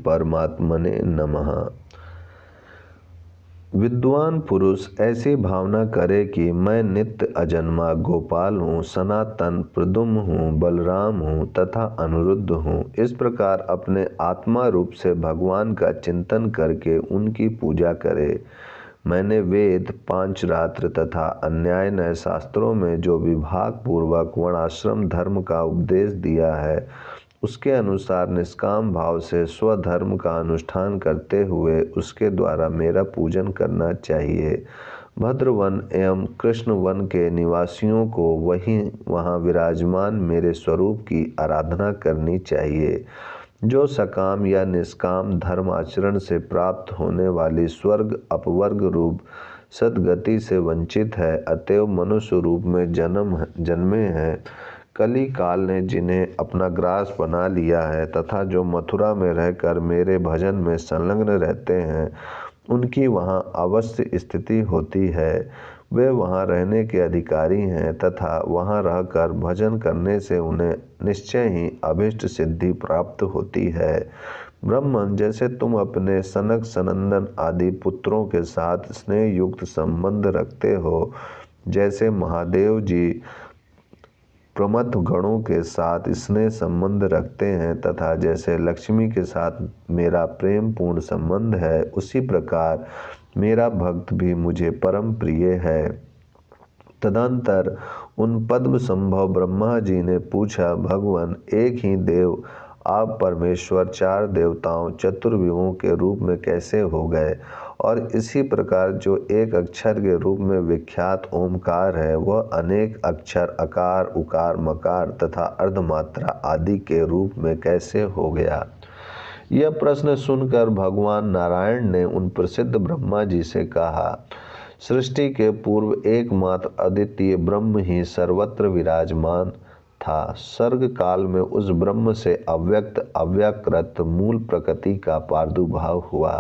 परमात्मने नमः। विद्वान पुरुष ऐसी भावना करे कि मैं नित्य अजन्मा गोपाल हूँ, सनातन प्रद्युम्न हूँ, बलराम हूँ तथा अनिरुद्ध हूँ। इस प्रकार अपने आत्मा रूप से भगवान का चिंतन करके उनकी पूजा करे। मैंने वेद, पांचरात्र तथा अन्याय न्याय शास्त्रों में जो विभाग पूर्वक वर्णाश्रम धर्म का उपदेश दिया है, उसके अनुसार निष्काम भाव से स्वधर्म का अनुष्ठान करते हुए उसके द्वारा मेरा पूजन करना चाहिए। भद्रवन एवं कृष्णवन के निवासियों को वहाँ विराजमान मेरे स्वरूप की आराधना करनी चाहिए। जो सकाम या निष्काम धर्म आचरण से प्राप्त होने वाली स्वर्ग अपवर्ग रूप सद्गति से वंचित है, अतएव मनुष्य रूप में जन्मे हैं, कली काल ने जिन्हें अपना ग्रास बना लिया है तथा जो मथुरा में रहकर मेरे भजन में संलग्न रहते हैं, उनकी वहाँ अवश्य स्थिति होती है। वे वहाँ रहने के अधिकारी हैं तथा वहाँ रहकर भजन करने से उन्हें निश्चय ही अभिष्ट सिद्धि प्राप्त होती है। ब्राह्मण, जैसे तुम अपने सनक सनंदन आदि पुत्रों के साथ स्नेह युक्त संबंध रखते हो, जैसे महादेव जी प्रमथ गणों के साथ स्नेह संबंध रखते हैं तथा जैसे लक्ष्मी के साथ मेरा प्रेम पूर्ण संबंध है, उसी प्रकार मेरा भक्त भी मुझे परम प्रिय है। तदंतर उन पद्म संभव ब्रह्मा जी ने पूछा, भगवान, एक ही देव आप परमेश्वर चार देवताओं चतुर्विभुओं के रूप में कैसे हो गए? और इसी प्रकार जो एक अक्षर के रूप में विख्यात ओमकार है, वह अनेक अक्षर अकार उकार मकार तथा अर्धमात्रा आदि के रूप में कैसे हो गया? यह प्रश्न सुनकर भगवान नारायण ने उन प्रसिद्ध ब्रह्मा जी से कहा, सृष्टि के पूर्व एकमात्र अद्वितीय ब्रह्म ही सर्वत्र विराजमान था। सर्ग काल में उस ब्रह्म से अव्यक्त अव्याकृत मूल प्रकृति का प्रादुर्भाव हुआ।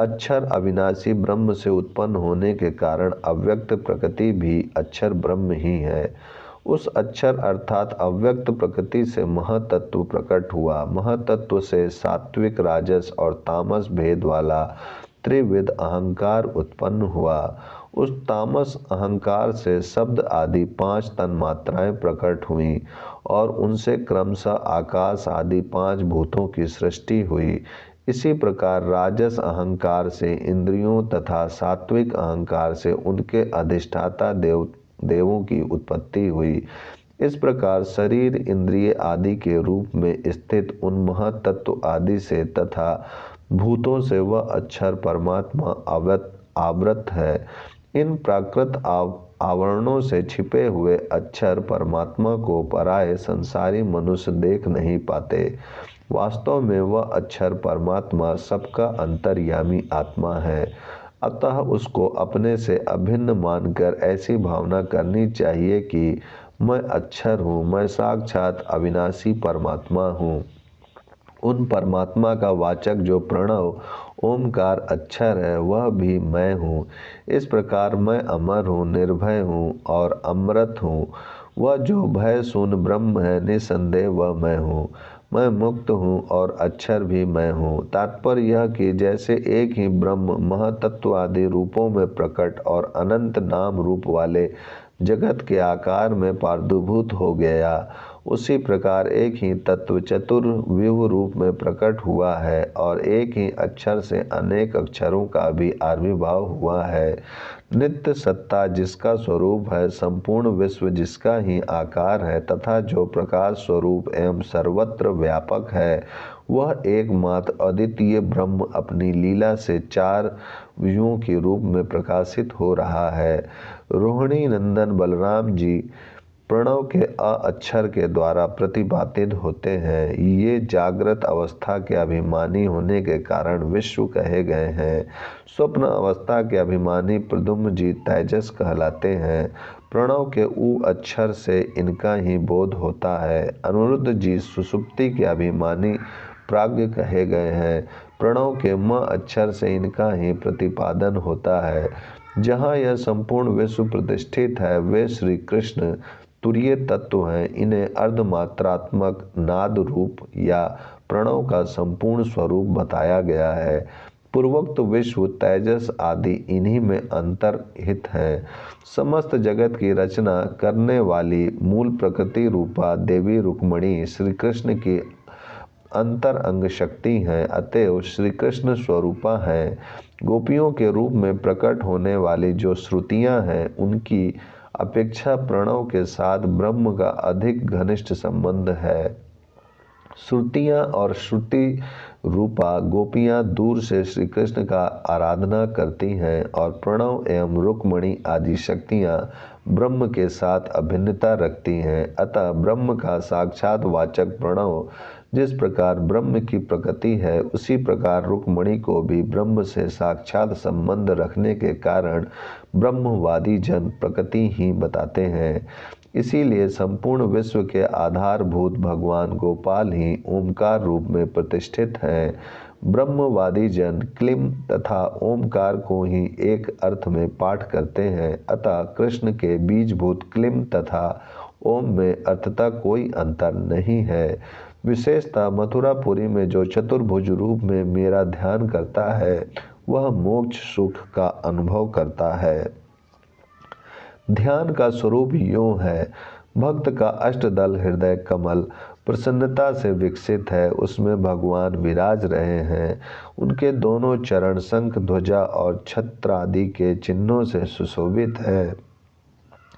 अक्षर अविनाशी ब्रह्म से उत्पन्न होने के कारण अव्यक्त प्रकृति भी अक्षर ब्रह्म ही है। उस अक्षर अर्थात अव्यक्त प्रकृति से महतत्व प्रकट हुआ। महतत्व से सात्विक, राजस और तामस भेद वाला त्रिविध अहंकार उत्पन्न हुआ। उस तामस अहंकार से शब्द आदि 5 तन्मात्राएं प्रकट हुईं और उनसे क्रमशः आकाश आदि 5 भूतों की सृष्टि हुई। इसी प्रकार राजस अहंकार से इंद्रियों तथा सात्विक अहंकार से उनके अधिष्ठाता देवों की उत्पत्ति हुई। इस प्रकार शरीर, इंद्रिय आदि के रूप में स्थित उन महतत्व आदि से तथा भूतों से वह अक्षर परमात्मा आवृत है। इन प्राकृत आवरणों से छिपे हुए अक्षर परमात्मा को पराये संसारी मनुष्य देख नहीं पाते। वास्तव में वह अक्षर परमात्मा सबका अंतर्यामी आत्मा है। अतः उसको अपने से अभिन्न मानकर ऐसी भावना करनी चाहिए कि मैं अक्षर हूँ, मैं साक्षात अविनाशी परमात्मा हूँ। उन परमात्मा का वाचक जो प्रणव ओमकार अक्षर है, वह भी मैं हूँ। इस प्रकार मैं अमर हूँ, निर्भय हूँ और अमृत हूँ। वह जो भय शून्य ब्रह्म है, निसंदेह वह मैं हूँ। मैं मुक्त हूँ और अक्षर भी मैं हूँ। तात्पर्य यह कि जैसे एक ही ब्रह्म महतत्व आदि रूपों में प्रकट और अनंत नाम रूप वाले जगत के आकार में प्रादुर्भूत हो गया, उसी प्रकार एक ही तत्व चतुर्विध रूप में प्रकट हुआ है और एक ही अक्षर से अनेक अक्षरों का भी आविर्भाव हुआ है। नित्य सत्ता जिसका स्वरूप है, संपूर्ण विश्व जिसका ही आकार है तथा जो प्रकाश स्वरूप एवं सर्वत्र व्यापक है, वह एकमात्र अद्वितीय ब्रह्म अपनी लीला से 4 विभुओं के रूप में प्रकाशित हो रहा है। रोहिणी नंदन बलराम जी प्रणव के अक्षर के द्वारा प्रतिपादित होते हैं। ये जागृत अवस्था के अभिमानी होने के कारण विश्व कहे गए हैं। स्वप्न अवस्था के अभिमानी प्रद्युम्न जी तेजस कहलाते हैं। प्रणव के उ अक्षर से इनका ही बोध होता है। अनिरुद्ध जी सुषुप्ति के अभिमानी प्राज्ञ कहे गए हैं। प्रणव के म अक्षर से इनका ही प्रतिपादन होता है। जहाँ यह संपूर्ण विश्व प्रतिष्ठित है, वे श्री कृष्ण तुरीय तत्व हैं। इन्हें अर्धमात्रात्मक नाद रूप या प्रणव का संपूर्ण स्वरूप बताया गया है। पूर्वोक्त विश्व, तेजस आदि इन्हीं में अंतर्हित है। समस्त जगत की रचना करने वाली मूल प्रकृति रूपा देवी रुक्मणी श्री कृष्ण की अंतर अंग शक्ति हैं, अतएव श्री कृष्ण स्वरूपा हैं। गोपियों के रूप में प्रकट होने वाली जो श्रुतियां हैं, उनकी अपेक्षा प्रणव के साथ ब्रह्म का अधिक घनिष्ठ संबंध है। श्रुतियां और श्रुति रूपा गोपियां दूर से श्री कृष्ण का आराधना करती हैं और प्रणव एवं रुक्मणी आदि शक्तियां ब्रह्म के साथ अभिन्नता रखती हैं। अतः ब्रह्म का साक्षात वाचक प्रणव जिस प्रकार ब्रह्म की प्रकृति है, उसी प्रकार रुक्मणी को भी ब्रह्म से साक्षात संबंध रखने के कारण ब्रह्मवादी जन प्रकृति ही बताते हैं। इसीलिए संपूर्ण विश्व के आधारभूत भगवान गोपाल ही ओमकार रूप में प्रतिष्ठित हैं। ब्रह्मवादी जन क्लीम तथा ओमकार को ही एक अर्थ में पाठ करते हैं। अतः कृष्ण के बीजभूत क्लीम तथा ओम में अर्थतः कोई अंतर नहीं है। विशेषतः मथुरापुरी में जो चतुर्भुज रूप में मेरा ध्यान करता है, वह मोक्ष सुख का अनुभव करता है। ध्यान का स्वरूप यूं है। भक्त का अष्टदल हृदय कमल प्रसन्नता से विकसित है, उसमें भगवान विराज रहे हैं। उनके दोनों चरण शंख, ध्वजा और छत्र आदि के चिन्हों से सुशोभित है।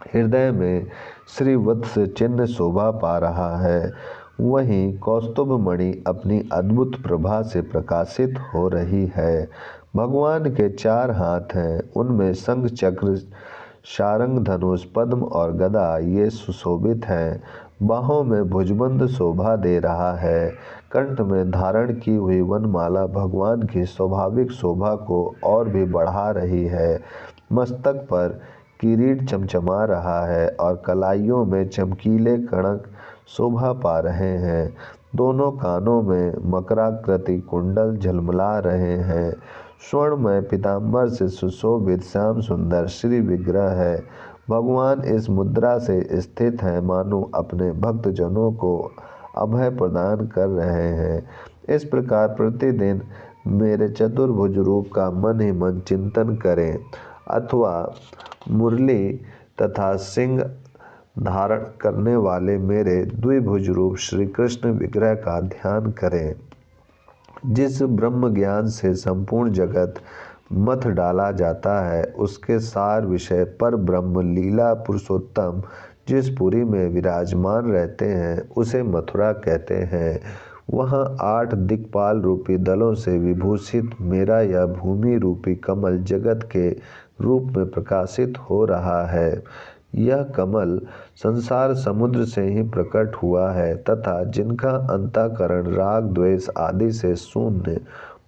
हृदय में श्री वत्स चिन्ह शोभा पा रहा है। वहीं कौस्तुभ मणि अपनी अद्भुत प्रभा से प्रकाशित हो रही है। भगवान के 4 हाथ हैं, उनमें शंख, चक्र, शारंग, धनुष, पद्म और गदा ये सुशोभित हैं। बाहों में भुजबंद शोभा दे रहा है। कंठ में धारण की हुई वनमाला भगवान की स्वाभाविक शोभा को और भी बढ़ा रही है। मस्तक पर किरीट चमचमा रहा है और कलाइयों में चमकीले कणक शोभा पा रहे हैं। दोनों कानों में मकराकृति कुंडल झलमला रहे हैं। स्वर्णमय पीताम्बर से सुशोभित श्याम सुंदर श्री विग्रह है। भगवान इस मुद्रा से स्थित हैं, मानो अपने भक्तजनों को अभय प्रदान कर रहे हैं। इस प्रकार प्रतिदिन मेरे चतुर्भुज रूप का मन ही मन चिंतन करें अथवा मुरली तथा सिंह धारण करने वाले मेरे द्विभुज रूप श्री कृष्ण विग्रह का ध्यान करें। जिस ब्रह्म ज्ञान से संपूर्ण जगत मथ डाला जाता है, उसके सार विषय पर ब्रह्म लीला पुरुषोत्तम जिस पुरी में विराजमान रहते हैं, उसे मथुरा कहते हैं। वहाँ 8 दिक्पाल रूपी दलों से विभूषित मेरा यह भूमि रूपी कमल जगत के रूप में प्रकाशित हो रहा है। यह कमल संसार समुद्र से ही प्रकट हुआ है तथा जिनका अंतःकरण राग द्वेष आदि से शून्य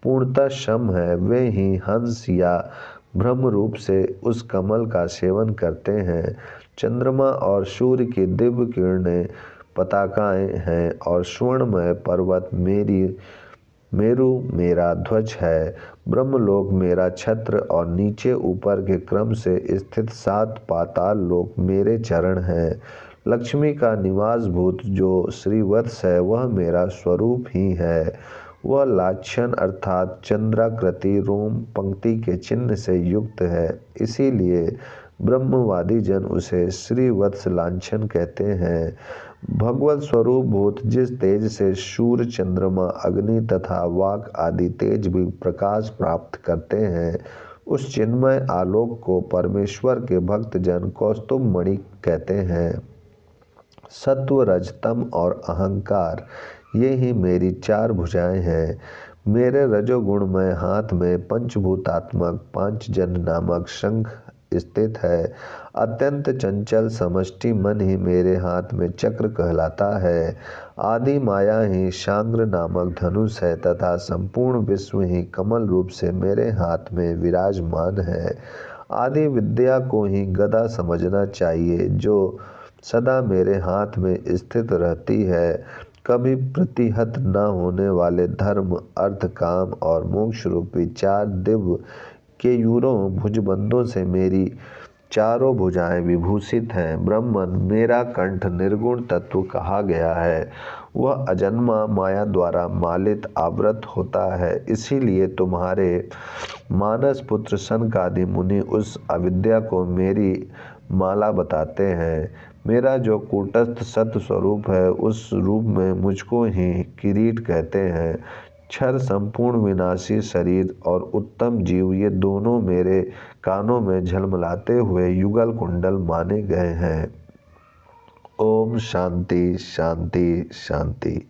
पूर्णतः शम है, वे ही हंस या ब्रह्म रूप से उस कमल का सेवन करते हैं। चंद्रमा और सूर्य की दिव्य किरणें पताकाएं हैं और स्वर्णमय पर्वत मेरु मेरा ध्वज है। ब्रह्मलोक मेरा छत्र और नीचे ऊपर के क्रम से स्थित 7 पाताल लोक मेरे चरण हैं। लक्ष्मी का निवासभूत जो श्रीवत्स है, वह मेरा स्वरूप ही है। वह लाछन अर्थात चंद्राकृति रोम पंक्ति के चिन्ह से युक्त है, इसीलिए ब्रह्मवादी जन उसे श्रीवत्स लांछन कहते हैं। भगवत स्वरूप भूत जिस तेज से सूर्य, चंद्रमा, अग्नि तथा वाक आदि तेज भी प्रकाश प्राप्त करते हैं, उस चिन्मय आलोक को परमेश्वर के भक्त जन कौस्तुभ मणि कहते हैं। सत्व, रजतम और अहंकार ये ही मेरी 4 भुजाएं हैं। मेरे रजोगुणमय हाथ में पंचभूतात्मक पांचजन्य नामक शंख स्थित है। अत्यंत चंचल समष्टि मन ही मेरे हाथ में चक्र कहलाता है। आदि माया ही शांग्र नामक धनुष है तथा संपूर्ण विश्व ही कमल रूप से मेरे हाथ में विराजमान है। आदि विद्या को ही गदा समझना चाहिए, जो सदा मेरे हाथ में स्थित रहती है। कभी प्रतिहत न होने वाले धर्म, अर्थ, काम और मोक्ष रूपी 4 दिव्य केयूरों भुजबंदों से मेरी चारों भुजाएं विभूषित हैं। ब्रह्मन मेरा कंठ निर्गुण तत्व कहा गया है। वह अजन्मा माया द्वारा मालित आवृत होता है। इसीलिए तुम्हारे मानस पुत्र सनकादि मुनि उस अविद्या को मेरी माला बताते हैं। मेरा जो कूटस्थ सत्य स्वरूप है उस रूप में मुझको ही किरीट कहते हैं। क्षर संपूर्ण विनाशी शरीर और उत्तम जीव ये दोनों मेरे कानों में झलमलाते हुए युगल कुंडल माने गए हैं। ओम शांति शांति शांति।